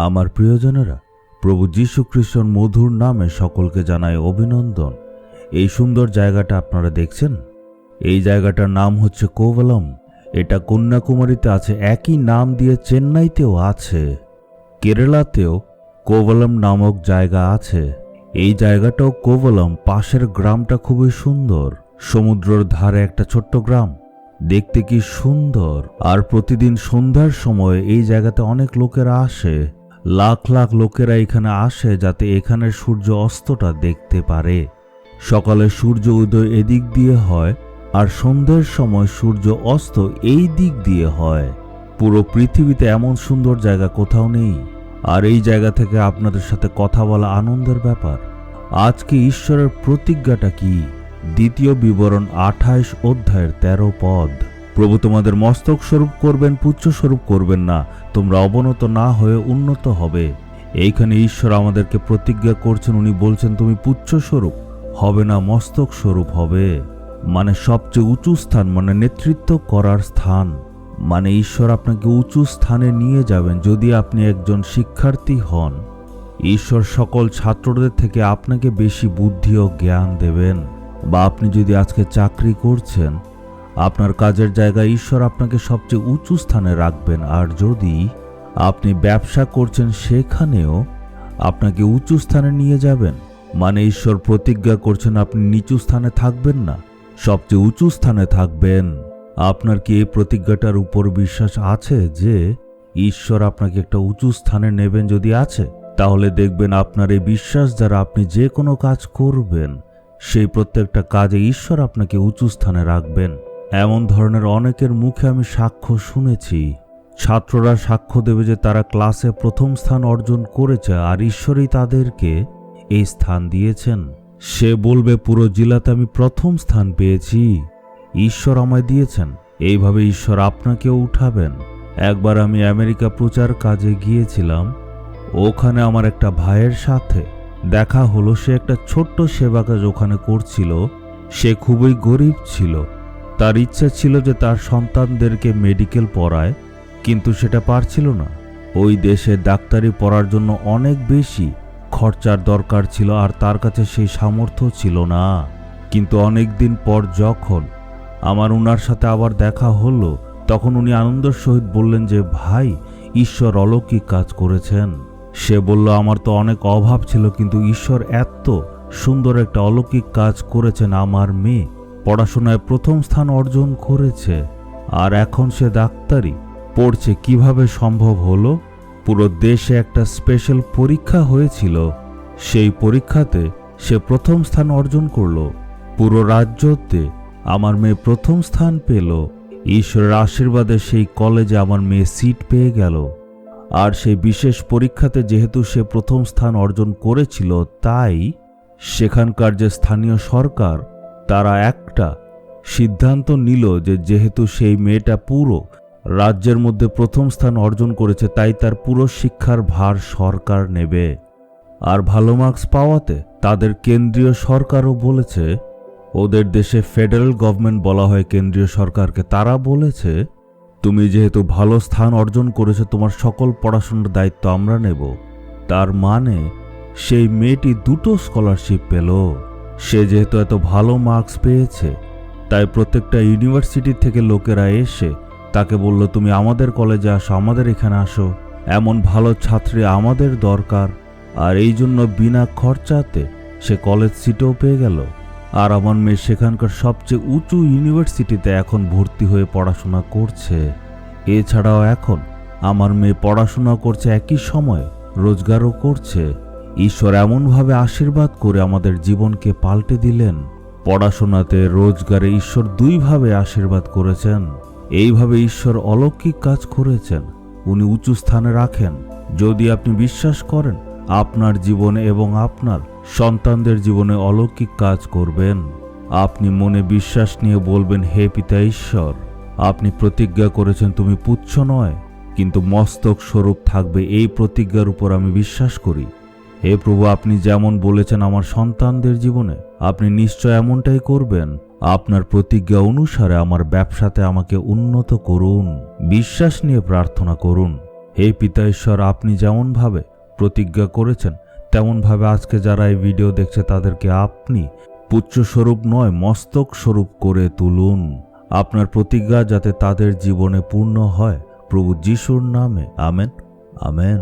আমার প্রিয়জনেরা, প্রভু যীশু খ্রিস্টর মধুর নামে সকলকে জানায় অভিনন্দন। এই সুন্দর জায়গাটা আপনারা দেখছেন, এই জায়গাটার নাম হচ্ছে কোভালাম। এটা কন্যাকুমারীতে আছে, একই নাম দিয়ে চেন্নাইতেও আছে, কেরালাতেও কোভালাম নামক জায়গা আছে। এই জায়গাটাও কোভালাম, পাশের গ্রামটা খুবই সুন্দর, সমুদ্রের ধারে একটা ছোট্ট গ্রাম, দেখতে কি সুন্দর। আর প্রতিদিন সন্ধ্যার সময় এই জায়গাতে অনেক লোকেরা আসে, লাখ লাখ লোকেরা এখানে আসে যাতে এখানের সূর্য অস্তটা দেখতে পারে। সকালে সূর্য উদয় এদিক দিয়ে হয় আর সন্ধ্যার সময় সূর্য অস্ত এই দিক দিয়ে হয়। পুরো পৃথিবীতে এমন সুন্দর জায়গা কোথাও নেই। আর এই জায়গা থেকে আপনাদের সাথে কথা বলা আনন্দের ব্যাপার। আজকে ঈশ্বরের প্রতিজ্ঞাটা কি? দ্বিতীয় বিবরণ 28 অধ্যায়ের 13 পদ। প্রভু তোমাদের মস্তক স্বরূপ করবেন, পুচ্ছ স্বরূপ করবেন না, তোমরা অবনত না হয়ে উন্নত হবে। এইখানে ঈশ্বর আমাদেরকে প্রতিজ্ঞা করছেন, উনি বলছেন তুমি পুচ্ছ স্বরূপ হবে না, মস্তক স্বরূপ হবে। মানে সবচেয়ে উঁচু স্থান, মানে নেতৃত্ব করার স্থান। মানে ঈশ্বর আপনাকে উঁচু স্থানে নিয়ে যাবেন। যদি আপনি একজন শিক্ষার্থী হন, ঈশ্বর সকল ছাত্রদের থেকে আপনাকে বেশি বুদ্ধি ও জ্ঞান দেবেন। বা আপনি যদি আজকে চাকরি করছেন, আপনার কাজের জায়গায় ঈশ্বর আপনাকে সবচেয়ে উঁচু স্থানে রাখবেন। আর যদি আপনি ব্যবসা করছেন, সেখানেও আপনাকে উঁচু স্থানে নিয়ে যাবেন। মানে ঈশ্বর প্রতিজ্ঞা করছেন আপনি নিচু স্থানে থাকবেন না, সবচেয়ে উঁচু স্থানে থাকবেন। আপনার কি এই প্রতিজ্ঞাটার উপর বিশ্বাস আছে যে ঈশ্বর আপনাকে একটা উঁচু স্থানে নেবেন? যদি আছে, তাহলে দেখবেন আপনার এই বিশ্বাস দ্বারা আপনি যে কোনো কাজ করবেন, সেই প্রত্যেকটা কাজে ঈশ্বর আপনাকে উঁচু স্থানে রাখবেন। এমন ধরনের অনেকের মুখে আমি সাক্ষ্য শুনেছি। ছাত্ররা সাক্ষ্য দেবে যে তারা ক্লাসে প্রথম স্থান অর্জন করেছে আর ঈশ্বরই তাদেরকে এই স্থান দিয়েছেন। সে বলবে পুরো জেলাতে আমি প্রথম স্থান পেয়েছি, ঈশ্বর আমায় দিয়েছেন। এইভাবে ঈশ্বর আপনাকেও উঠাবেন। একবার আমি আমেরিকা প্রচার কাজে গিয়েছিলাম। ওখানে আমার একটা ভাইয়ের সাথে দেখা হলো। সে একটা ছোট্ট সেবা কাজ ওখানে করছিল। সে খুবই গরিব ছিল। তার ইচ্ছা ছিল যে তার সন্তানদেরকে মেডিকেল পড়ায়, কিন্তু সেটা পারছিল না। ওই দেশে ডাক্তারি পড়ার জন্য অনেক বেশি খরচার দরকার ছিল আর তার কাছে সেই সামর্থ্য ছিল না। কিন্তু অনেক দিন পর যখন আমার উনার সাথে আবার দেখা হলো, তখন উনি আনন্দের সহিত বললেন যে ভাই, ঈশ্বর অলৌকিক কাজ করেছেন। সে বলল আমার তো অনেক অভাব ছিল, কিন্তু ঈশ্বর এত সুন্দর একটা অলৌকিক কাজ করেছেন। আমার মেয়ে পড়াশোনায় প্রথম স্থান অর্জন করেছে আর এখন সে ডাক্তারি পড়ছে। কিভাবে সম্ভব হলো? পুরো দেশে একটা স্পেশাল পরীক্ষা হয়েছিল, সেই পরীক্ষাতে সে প্রথম স্থান অর্জন করলো। পুরো রাজ্যতে আমার মেয়ে প্রথম স্থান পেল। ঈশ্বরের আশীর্বাদে সেই কলেজে আমার মেয়ে সিট পেয়ে গেল। আর সেই বিশেষ পরীক্ষাতে যেহেতু সে প্রথম স্থান অর্জন করেছিল, তাই সেখানকার যে স্থানীয় সরকার, তারা একটা সিদ্ধান্ত নিল যে যেহেতু সেই মেয়েটা পুরো রাজ্যের মধ্যে প্রথম স্থান অর্জন করেছে, তাই তার পুরো শিক্ষার ভার সরকার নেবে। আর ভালো মার্কস পাওয়াতে তাদের কেন্দ্রীয় সরকারও বলেছে, ওদের দেশে ফেডারেল গভর্নমেন্ট বলা হয় কেন্দ্রীয় সরকারকে, তারা বলেছে তুমি যেহেতু ভালো স্থান অর্জন করেছো, তোমার সকল পড়াশোনার দায়িত্ব আমরা নেব। তার মানে সেই মেয়েটি 2টো স্কলারশিপ পেল। সে যেহেতু এত ভালো মার্কস পেয়েছে, তাই প্রত্যেকটা ইউনিভার্সিটি থেকে লোকেরা এসে তাকে বলল তুমি আমাদের কলেজে আসো, আমাদের এখানে আসো, এমন ভালো ছাত্রী আমাদের দরকার। আর এই জন্য বিনা খরচাতে সে কলেজ সিটও পেয়ে গেল। আর আমার মেয়ে সেখানকার সবচেয়ে উঁচু ইউনিভার্সিটিতে এখন ভর্তি হয়ে পড়াশোনা করছে। এছাড়াও এখন আমার মেয়ে পড়াশোনা করছে, একই সময়ে রোজগারও করছে। ঈশ্বর এমনভাবে আশীর্বাদ করে আমাদের জীবনকে পাল্টে দিলেন। পড়াশোনাতে, রোজগারে ঈশ্বর 2ভাবে আশীর্বাদ করেছেন। এইভাবে ঈশ্বর অলৌকিক কাজ করেছেন, উনি উঁচু স্থানে রাখেন। যদি আপনি বিশ্বাস করেন, আপনার জীবনে এবং আপনার সন্তানদের জীবনে অলৌকিক কাজ করবেন। আপনি মনে বিশ্বাস নিয়ে বলবেন, হে পিতা ঈশ্বর, আপনি প্রতিজ্ঞা করেছেন তুমি পুচ্ছ নয় কিন্তু মস্তক স্বরূপ থাকবে। এই প্রতিজ্ঞার উপর আমি বিশ্বাস করি। হে প্রভু, আপনি যেমন বলেছেন আমার সন্তানদের জীবনে, আপনি নিশ্চয় এমনটাই করবেন। আপনার প্রতিজ্ঞা অনুসারে আমার ব্যবসাতে আমাকে উন্নত করুন। বিশ্বাস নিয়ে প্রার্থনা করুন। হে পিতা ঈশ্বর, আপনি যেমনভাবে প্রতিজ্ঞা করেছেন তেমনভাবে আজকে যারা এই ভিডিও দেখছে তাদেরকে আপনি পুত্রস্বরূপ নয় মস্তক স্বরূপ করে তুলুন। আপনার প্রতিজ্ঞা যাতে তাদের জীবনে পূর্ণ হয়, প্রভু যিশুর নামে আমেন, আমেন।